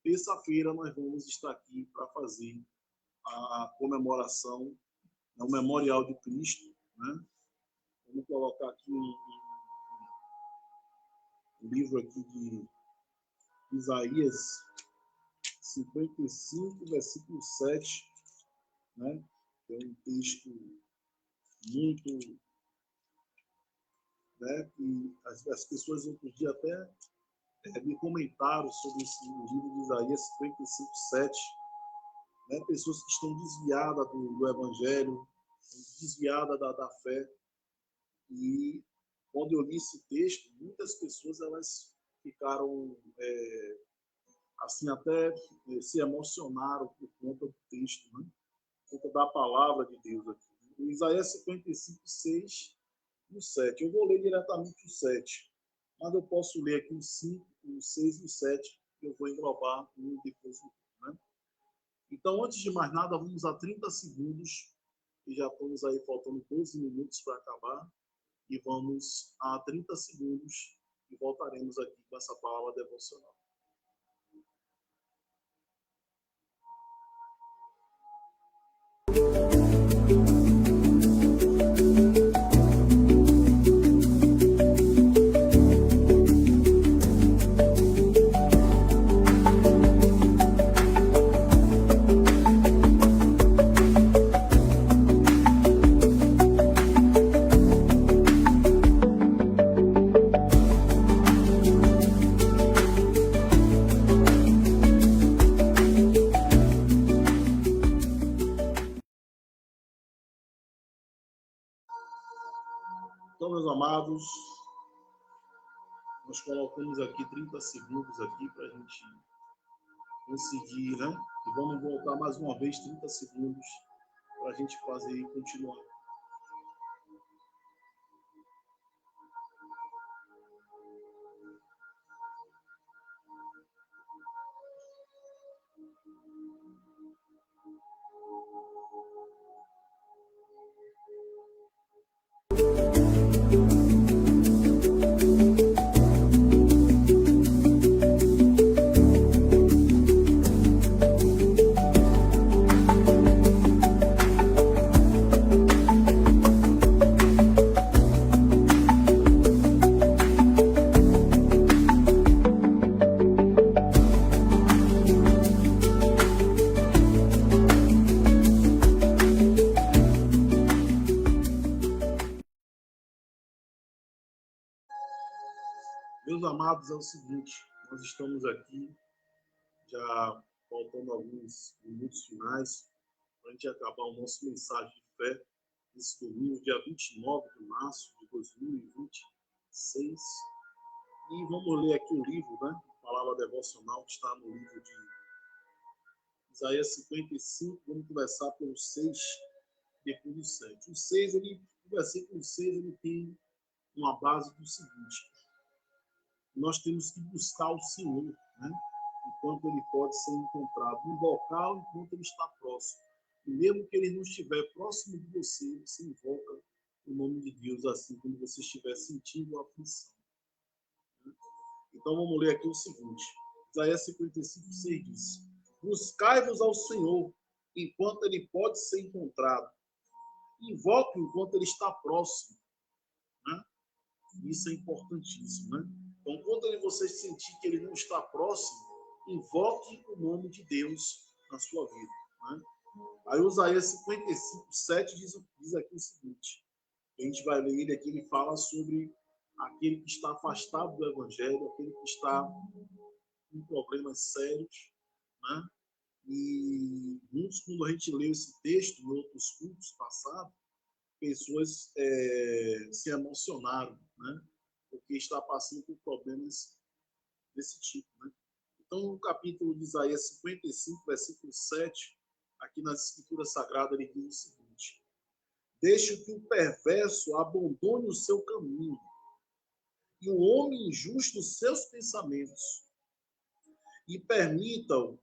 terça-feira nós vamos estar aqui para fazer a comemoração, né, o memorial de Cristo, né? Vamos colocar aqui um livro aqui de Isaías 55, versículo 7, né? É um texto muito, né? Que as pessoas outro dia até me comentaram sobre esse livro de Isaías 55, 7, né? Pessoas que estão desviadas do evangelho, desviadas da fé. E quando eu li esse texto, muitas pessoas elas ficaram assim, até se emocionaram por conta do texto, né? Por conta da palavra de Deus aqui. O Isaías 55, 6 e o 7. Eu vou ler diretamente o 7, mas eu posso ler aqui o 5, o 6 e o 7, que eu vou englobar um depois do outro, né? Então, antes de mais nada, vamos a 30 segundos, e já estamos aí faltando 12 minutos para acabar, e vamos a 30 segundos e voltaremos aqui com essa palavra devocional. Então, meus amados, nós colocamos aqui 30 segundos aqui para a gente conseguir, né? E vamos voltar mais uma vez 30 segundos para a gente fazer e continuar. meus amados, é o seguinte, nós estamos aqui já faltando alguns minutos finais para a gente acabar o nosso mensagem de fé nesse domingo, dia 29 de março de 2026. E vamos ler aqui o livro, né? A palavra devocional que está no livro de Isaías 55. Vamos começar pelo 6, depois do 7. O 6, o versículo 6, ele tem uma base do seguinte: nós temos que buscar o Senhor, né? Enquanto ele pode ser encontrado, invocá-lo enquanto ele está próximo. E mesmo que ele não estiver próximo de você, você invoca o nome de Deus assim, como você estiver sentindo a aflição. Então vamos ler aqui o seguinte: Isaías 55, 6 diz: buscai-vos ao Senhor enquanto ele pode ser encontrado. Invoque enquanto ele está próximo. Né? Isso é importantíssimo. Né? Então, quando você sentir que ele não está próximo, invoque o nome de Deus na sua vida. Né? Aí o Isaías 55, 7 diz aqui o seguinte: a gente vai ler ele aqui, ele fala sobre aquele que está afastado do Evangelho, aquele que está com problemas sérios, né? E muitos, quando a gente leu esse texto em outros cultos passados, pessoas se emocionaram, né? Porque está passando por problemas desse tipo, né? Então, no capítulo de Isaías 55, versículo 7, aqui nas Escrituras Sagradas, ele diz o seguinte: deixe que o perverso abandone o seu caminho e o homem injusto os seus pensamentos, e permita-o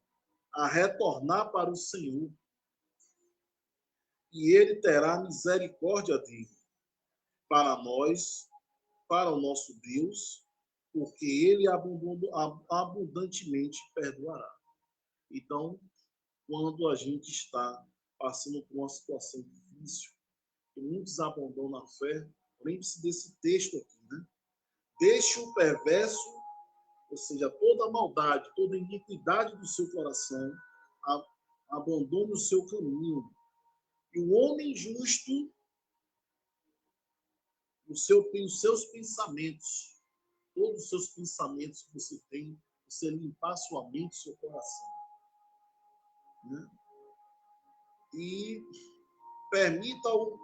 a retornar para o Senhor, e ele terá misericórdia dele, para nós, para o nosso Deus, porque ele abundantemente perdoará. Então, quando a gente está passando por uma situação difícil, que muitos abandonam a fé, lembre-se desse texto aqui, né? Deixe o perverso, ou seja, toda a maldade, toda a iniquidade do seu coração, abandone o seu caminho. E o homem justo, os seus pensamentos, todos os seus pensamentos que você tem, você limpar sua mente, seu coração. Né? E permita-o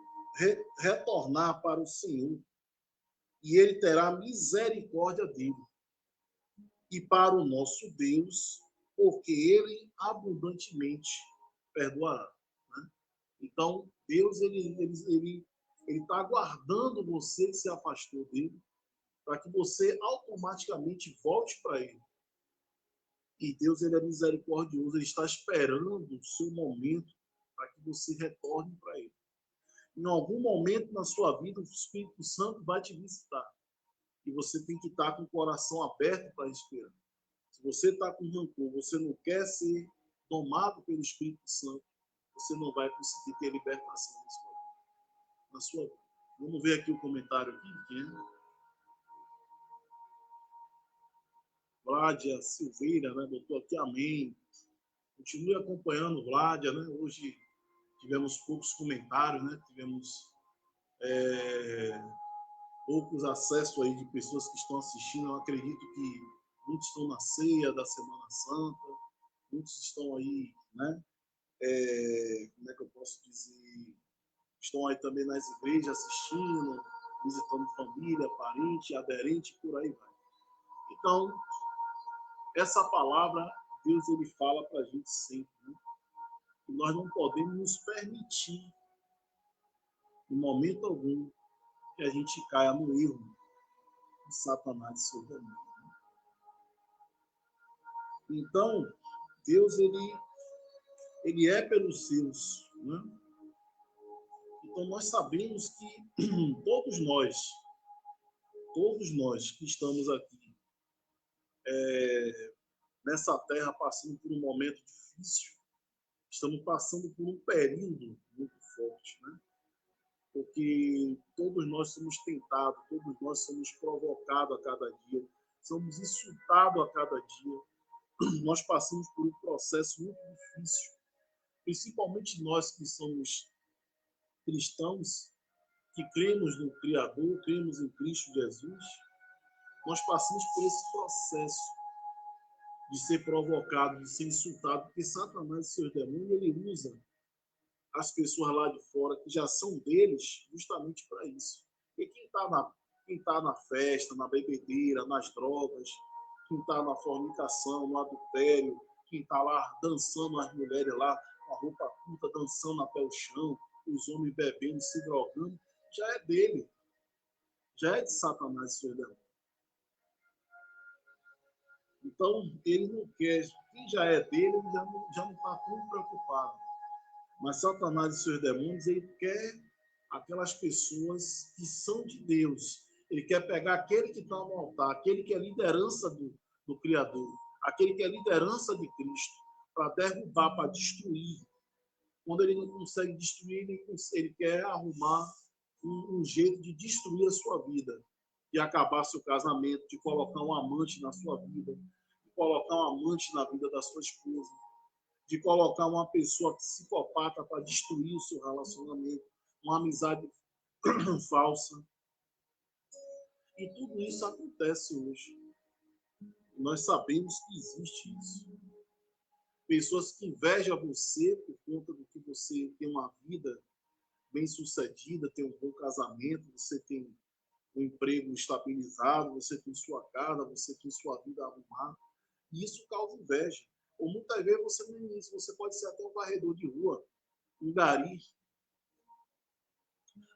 retornar para o Senhor, e ele terá misericórdia dele. E para o nosso Deus, porque ele abundantemente perdoará. Né? Então, Deus ele está aguardando você que se afastou dele, para que você automaticamente volte para ele. E Deus ele é misericordioso, ele está esperando o seu momento para que você retorne para ele. Em algum momento na sua vida, o Espírito Santo vai te visitar. E você tem que estar com o coração aberto para esperar. Se você está com rancor, você não quer ser tomado pelo Espírito Santo, você não vai conseguir ter libertação na sua vida. Vamos ver aqui o comentário aqui, né? Vládia Silveira, né? Botou aqui amém. Continue acompanhando Vládia, né? Hoje tivemos poucos comentários, né? Tivemos poucos acessos aí de pessoas que estão assistindo. Eu acredito que muitos estão na ceia da Semana Santa, muitos estão aí, né? Como é que eu posso dizer? Estão aí também nas igrejas assistindo, visitando família, parente, aderente, por aí vai. Então, essa palavra, Deus ele fala para a gente sempre, né? Que nós não podemos nos permitir, em momento algum, que a gente caia no erro de Satanás sobre nós. Então, Deus ele é pelos seus, né? Então nós sabemos que todos nós que estamos aqui nessa terra passando por um momento difícil, estamos passando por um período muito forte, né? Porque todos nós somos tentados, todos nós somos provocados a cada dia, somos insultados a cada dia. Nós passamos por um processo muito difícil, principalmente nós que somos cristãos, que cremos no Criador, cremos em Cristo Jesus. nós passamos por esse processo de ser provocado, de ser insultado, porque Satanás e seus demônios, ele usa as pessoas lá de fora, que já são deles, justamente para isso. E quem tá na festa, na bebedeira, nas drogas, quem está na fornicação, no adultério, quem está lá dançando, as mulheres lá com a roupa curta, dançando até o chão, os homens bebendo, se drogando, já é dele, já é de Satanás e seus demônios. Então, ele não quer, quem já é dele, ele já não está tão preocupado. Mas Satanás e seus demônios, ele quer aquelas pessoas que são de Deus. Ele quer pegar aquele que está no altar, aquele que é liderança do Criador, aquele que é liderança de Cristo, para derrubar, para destruir. Quando ele não consegue destruir, ele quer arrumar um jeito de destruir a sua vida, de acabar seu casamento, de colocar um amante na sua vida, de colocar um amante na vida da sua esposa, de colocar uma pessoa psicopata para destruir o seu relacionamento, uma amizade falsa. E tudo isso acontece hoje. Nós sabemos que existe isso. Pessoas que invejam você por conta do que você tem uma vida bem-sucedida, tem um bom casamento, você tem um emprego estabilizado, você tem sua casa, você tem sua vida arrumada. E isso causa inveja. Ou muitas vezes você não é isso, você pode ser até um varredor de rua, um gari,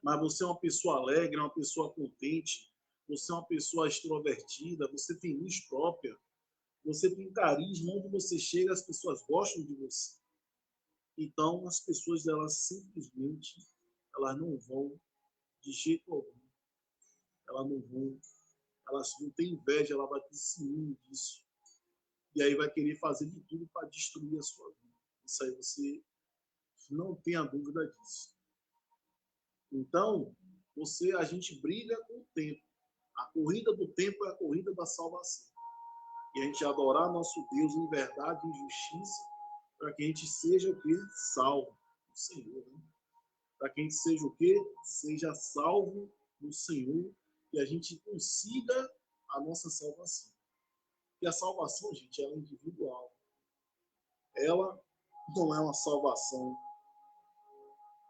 mas você é uma pessoa alegre, uma pessoa contente, você é uma pessoa extrovertida, você tem luz própria, você tem carisma, onde você chega, as pessoas gostam de você. Então, as pessoas, elas simplesmente, elas não vão de jeito algum. Elas não têm inveja, ela vai ter ciúme disso. E aí vai querer fazer de tudo para destruir a sua vida. Isso aí você não tenha dúvida disso. Então, a gente briga com o tempo. A corrida do tempo é a corrida da salvação. E a gente adorar nosso Deus em verdade e justiça, para que a gente seja o quê? Salvo no Senhor. Né? Para que a gente seja o quê? Seja salvo no Senhor e a gente consiga a nossa salvação. E a salvação, gente, ela é individual. Ela não é uma salvação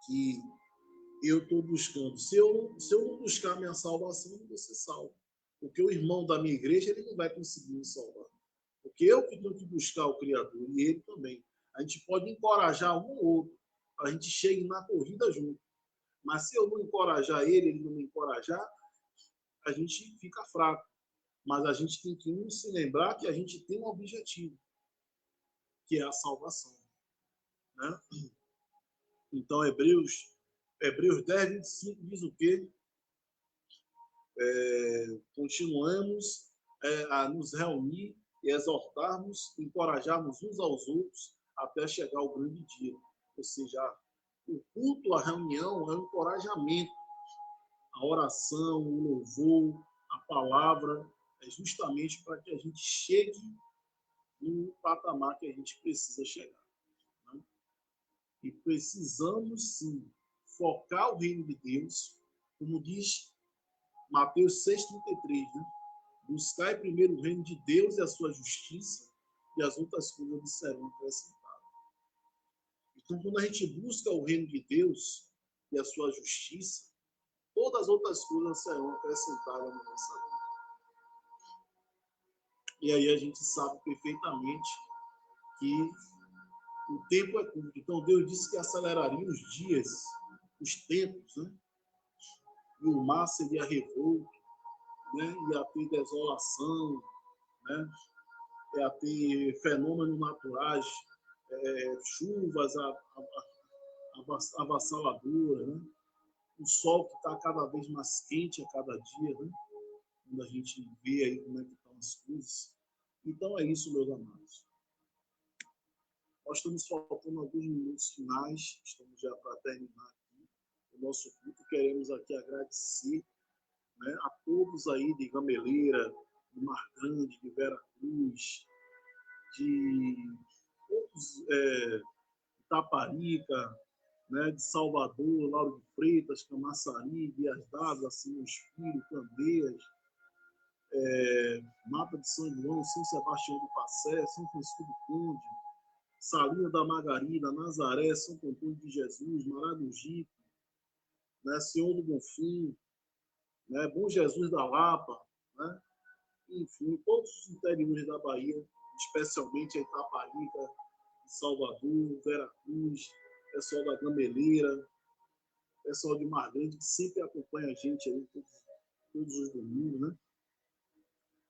que eu estou buscando. Se eu não buscar a minha salvação, eu não vou ser salvo. Porque o irmão da minha igreja, ele não vai conseguir me salvar. Porque eu que tenho que buscar o Criador e ele também. A gente pode encorajar um ou outro, para a gente chegue na corrida junto. Mas se eu não encorajar ele não me encorajar, a gente fica fraco. Mas a gente tem que se lembrar que a gente tem um objetivo, que é a salvação. Né? Então, Hebreus 10, 25 diz o quê? Continuamos a nos reunir e exortarmos, encorajarmos uns aos outros até chegar ao grande dia. Ou seja, o culto, a reunião é um encorajamento. A oração, o louvor, a palavra, é justamente para que a gente chegue no patamar que a gente precisa chegar. Né? E precisamos, sim, focar o reino de Deus, como diz Mateus 6,33, né? Buscai primeiro o reino de Deus e a sua justiça, e as outras coisas serão acrescentadas. Então, quando a gente busca o reino de Deus e a sua justiça, todas as outras coisas serão acrescentadas na nossa vida. E aí a gente sabe perfeitamente que o tempo é curto. Então, Deus disse que aceleraria os dias, os tempos, né? E o mar seria revolto, né? Ia ter desolação, né? Ia ter fenômenos naturais, chuvas avassaladoras, né? O sol que está cada vez mais quente a cada dia, né? Quando a gente vê aí como é que estão as coisas. Então é isso, meus amados. Nós estamos faltando alguns minutos finais, estamos já para terminar aqui o nosso culto. Queremos aqui agradecer, né, a todos aí de Gameleira, de Mar Grande, de Vera Cruz, de outros, Itaparica, né, de Salvador, Lauro de Freitas, Camaçari, Dias d'Ávila, Simões Filho, Candeias, Mata de São João, São Sebastião do Passé, São Francisco do Conde, Salina da Margarida, Nazaré, São Antônio de Jesus, Maragogipe, né, Senhor do Bonfim, né, Bom Jesus da Lapa, né, enfim, todos os interiores da Bahia, especialmente a Itaparica, Salvador, Veracruz, pessoal da Gameleira, pessoal de Mar Grande, que sempre acompanha a gente aí todos os domingos, né?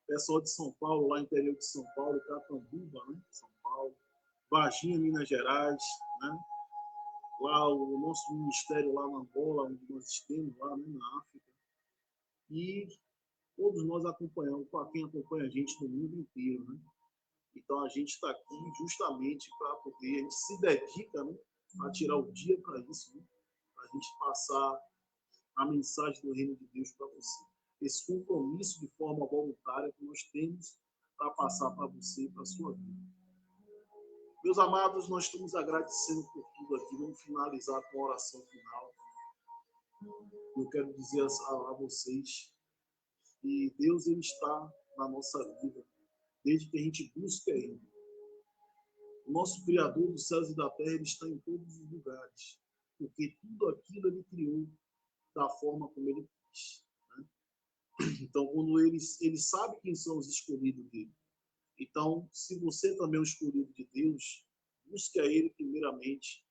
Pessoal de São Paulo, lá no interior de São Paulo, Catanduva, né? São Paulo, Varginha, Minas Gerais, né? Lá o nosso ministério lá na Angola, onde nós estamos, lá, né? Na África. E todos nós acompanhamos, para quem acompanha a gente no mundo inteiro, né? Então a gente está aqui justamente para poder, a gente se dedica, né? A tirar o dia para isso, né? Para a gente passar a mensagem do reino de Deus para você. Esse compromisso de forma voluntária que nós temos para passar para você e para a sua vida. Meus amados, nós estamos agradecendo por tudo aqui. Vamos finalizar com a oração final. Eu quero dizer a vocês que Deus ele está na nossa vida, desde que a gente busca Ele. O nosso Criador dos céus e da terra ele está em todos os lugares, porque tudo aquilo Ele criou da forma como Ele quis. Então, quando ele sabe quem são os escolhidos dele. Então, se você também é um escolhido de Deus, busque a Ele primeiramente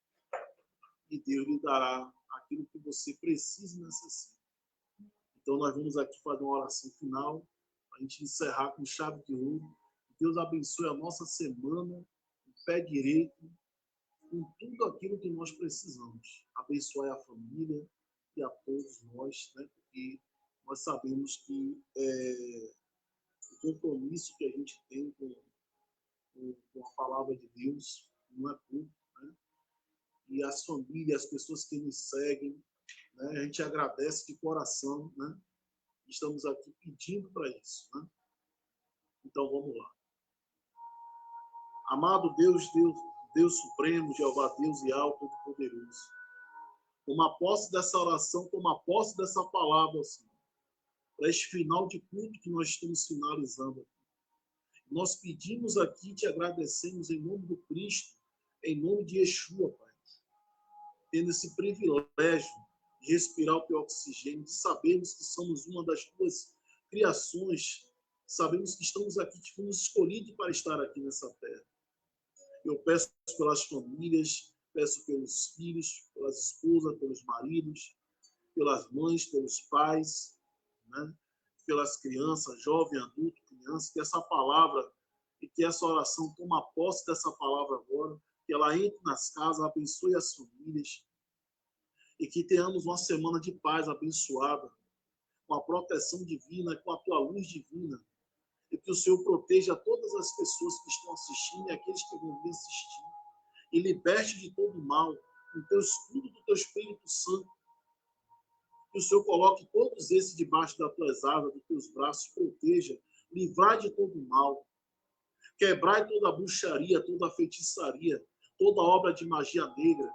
e Deus lhe dará aquilo que você precisa e necessita. Então, nós vamos aqui fazer uma oração final, para a gente encerrar com chave de ouro. Deus abençoe a nossa semana, o pé direito, com tudo aquilo que nós precisamos. Abençoe a família e a todos nós, né? Porque nós sabemos que o compromisso que a gente tem com a palavra de Deus não é pouco, né? E as famílias, as pessoas que nos seguem, né? A gente agradece de coração, né? Estamos aqui pedindo para isso, né? Então vamos lá. Amado Deus Supremo, Jeová Deus e Alto Todo-Poderoso, toma posse dessa oração, toma posse dessa palavra, Senhor, para este final de culto que nós estamos finalizando aqui. Nós pedimos aqui, te agradecemos em nome do Cristo, em nome de Yeshua, Pai, tendo esse privilégio de respirar o teu oxigênio, de sabermos que somos uma das tuas criações, sabemos que estamos aqui, que fomos escolhidos para estar aqui nessa terra. Eu peço pelas famílias, peço pelos filhos, pelas esposas, pelos maridos, pelas mães, pelos pais, né? Pelas crianças, jovem, adulto, criança, que essa palavra e que essa oração toma posse dessa palavra agora, que ela entre nas casas, abençoe as famílias e que tenhamos uma semana de paz abençoada, com a proteção divina, com a tua luz divina, e que o Senhor proteja todas as pessoas que estão assistindo e aqueles que vão vir assistir, e liberte de todo mal, com o teu escudo do teu Espírito Santo, que o Senhor coloque todos esses debaixo das tuas asas, dos teus braços, proteja, livrar de todo mal, quebrar toda a bruxaria, toda a feitiçaria, toda obra de magia negra,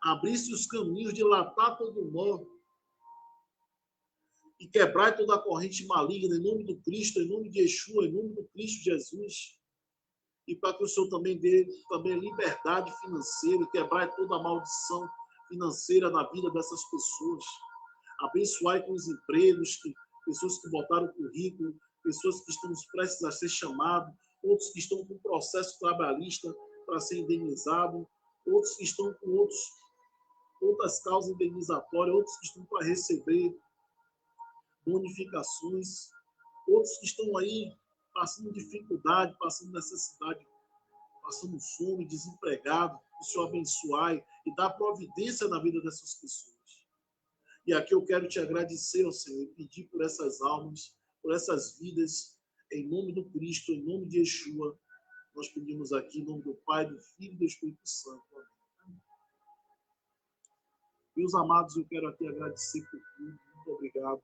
abrir-se os caminhos, dilatar todo o nó, e quebrar toda a corrente maligna, em nome do Cristo, em nome de Yeshua, em nome do Cristo Jesus, e para que o Senhor também dê também liberdade financeira, quebrar toda a maldição financeira na vida dessas pessoas, abençoar com os empregos, pessoas que botaram currículo, pessoas que estão prestes a ser chamados, outros que estão com processo trabalhista para ser indenizado, outros que estão com outras causas indenizatórias, outros que estão para receber bonificações, outros que estão aí passando dificuldade, passando necessidade, passando fome, desempregado, o Senhor abençoar e dar providência na vida dessas pessoas. E aqui eu quero te agradecer, ó Senhor, e pedir por essas almas, por essas vidas, em nome do Cristo, em nome de Yeshua. Nós pedimos aqui em nome do Pai, do Filho e do Espírito Santo. Amém. Meus amados, eu quero aqui agradecer por tudo. Muito obrigado.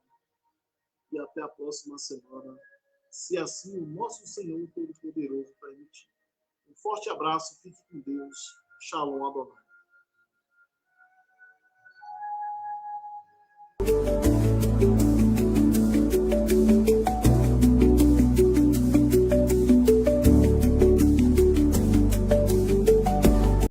E até a próxima semana, se assim o nosso Senhor Todo-Poderoso permitir. Um forte abraço, fique com Deus. Shalom Adonai.